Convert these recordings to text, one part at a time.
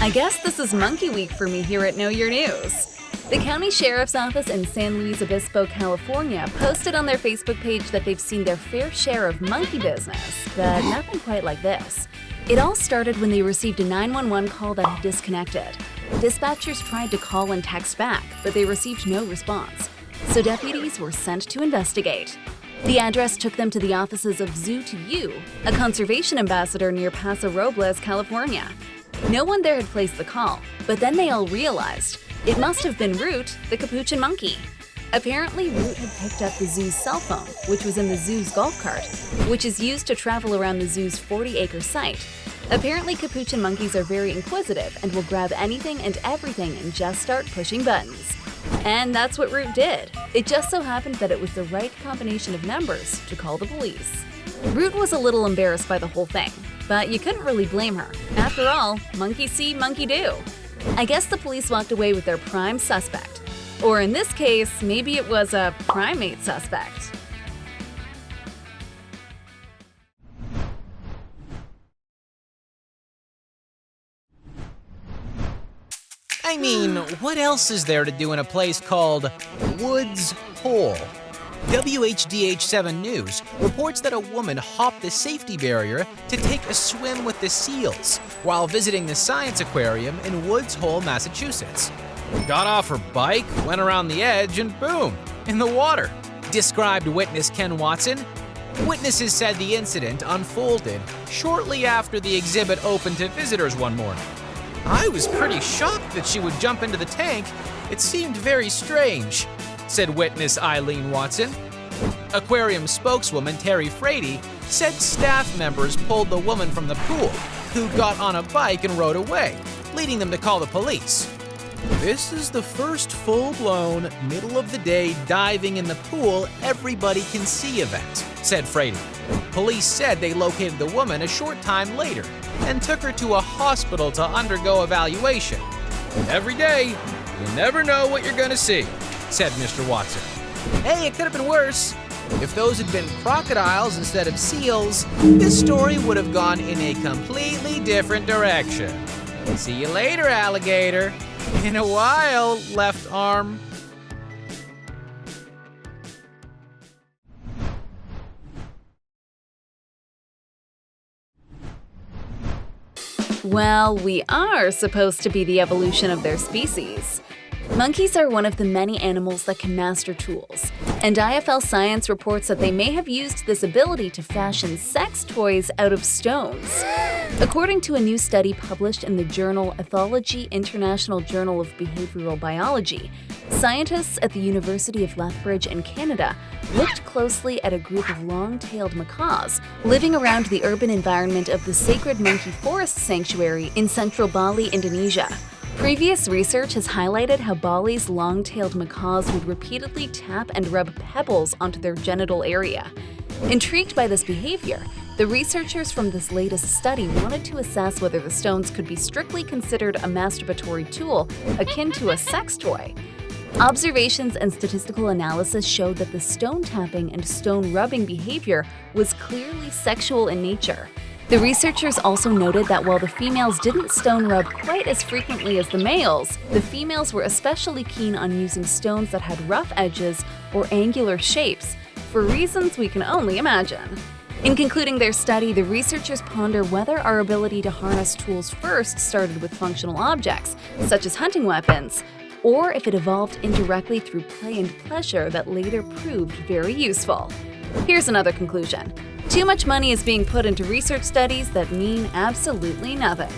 I guess this is Monkey Week for me here at Know Your News. The county sheriff's office in San Luis Obispo, California, posted on their Facebook page that they've seen their fair share of monkey business, but nothing quite like this. It all started when they received a 911 call that had disconnected. Dispatchers tried to call and text back, but they received no response, so deputies were sent to investigate. The address took them to the offices of Zoo to You, a conservation ambassador near Paso Robles, California. No one there had placed the call, but then they all realized it must have been Root, the capuchin monkey. Apparently, Root had picked up the zoo's cell phone, which was in the zoo's golf cart, which is used to travel around the zoo's 40-acre site. Apparently, capuchin monkeys are very inquisitive and will grab anything and everything and just start pushing buttons. And that's what Root did. It just so happened that it was the right combination of numbers to call the police. Root was a little embarrassed by the whole thing, but you couldn't really blame her. After all, monkey see, monkey do. I guess the police walked away with their prime suspect. Or in this case, maybe it was a primate suspect. I mean, what else is there to do in a place called Woods Hole? WHDH7 News reports that a woman hopped the safety barrier to take a swim with the seals while visiting the science aquarium in Woods Hole, Massachusetts. Got off her bike, went around the edge, and boom, in the water, described witness Ken Watson. Witnesses said the incident unfolded shortly after the exhibit opened to visitors one morning. I was pretty shocked that she would jump into the tank. It seemed very strange, said witness Eileen Watson. Aquarium spokeswoman Terry Frady said staff members pulled the woman from the pool, who got on a bike and rode away, leading them to call the police. This is the first full-blown, middle-of-the-day diving in the pool everybody can see event, said Frady. Police said they located the woman a short time later and took her to a hospital to undergo evaluation. Every day, you never know what you're gonna see, said Mr. Watson. Hey, it could have been worse. If those had been crocodiles instead of seals, this story would have gone in a completely different direction. See you later, alligator. In a while, left arm. Well, we are supposed to be the evolution of their species. Monkeys are one of the many animals that can master tools, and IFL Science reports that they may have used this ability to fashion sex toys out of stones. According to a new study published in the journal Ethology International Journal of Behavioral Biology, scientists at the University of Lethbridge in Canada looked closely at a group of long-tailed macaws living around the urban environment of the Sacred Monkey Forest Sanctuary in central Bali, Indonesia. Previous research has highlighted how Bali's long-tailed macaws would repeatedly tap and rub pebbles onto their genital area. Intrigued by this behavior, the researchers from this latest study wanted to assess whether the stones could be strictly considered a masturbatory tool akin to a sex toy. Observations and statistical analysis showed that the stone tapping and stone rubbing behavior was clearly sexual in nature. The researchers also noted that while the females didn't stone rub quite as frequently as the males, the females were especially keen on using stones that had rough edges or angular shapes, for reasons we can only imagine. In concluding their study, the researchers ponder whether our ability to harness tools first started with functional objects, such as hunting weapons, or if it evolved indirectly through play and pleasure that later proved very useful. Here's another conclusion. Too much money is being put into research studies that mean absolutely nothing.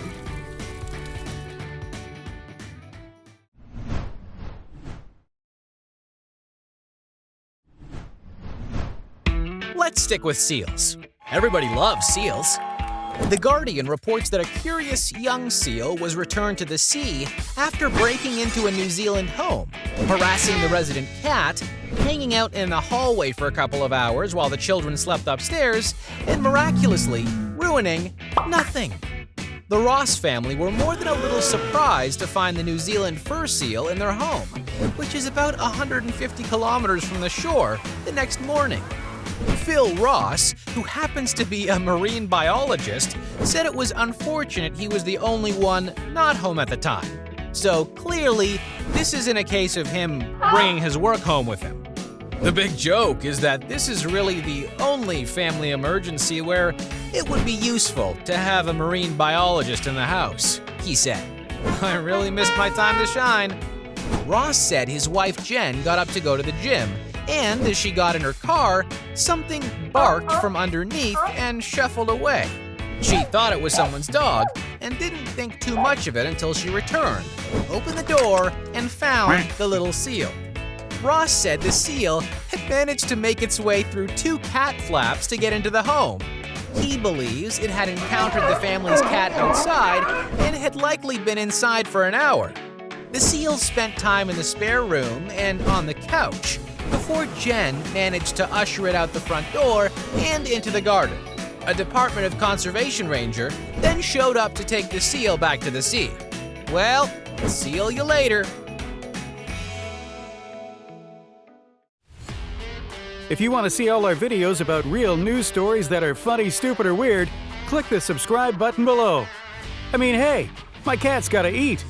Let's stick with seals. Everybody loves seals. The Guardian reports that a curious young seal was returned to the sea after breaking into a New Zealand home, harassing the resident cat, hanging out in a hallway for a couple of hours while the children slept upstairs, and miraculously ruining nothing. The Ross family were more than a little surprised to find the New Zealand fur seal in their home, which is about 150 kilometers from the shore, the next morning. Phil Ross, who happens to be a marine biologist, said it was unfortunate he was the only one not home at the time. So clearly, this isn't a case of him bringing his work home with him. The big joke is that this is really the only family emergency where it would be useful to have a marine biologist in the house, he said. I really missed my time to shine. Ross said his wife Jen got up to go to the gym, and as she got in her car, something barked from underneath and shuffled away. She thought it was someone's dog and didn't think too much of it until she returned, opened the door, and found the little seal. Ross said the seal had managed to make its way through 2 cat flaps to get into the home. He believes it had encountered the family's cat outside and had likely been inside for an hour. The seal spent time in the spare room and on the couch before Jen managed to usher it out the front door and into the garden. A Department of Conservation ranger then showed up to take the seal back to the sea. Well, see you later. If you want to see all our videos about real news stories that are funny, stupid, or weird, click the subscribe button below. I mean, hey, my cat's gotta eat.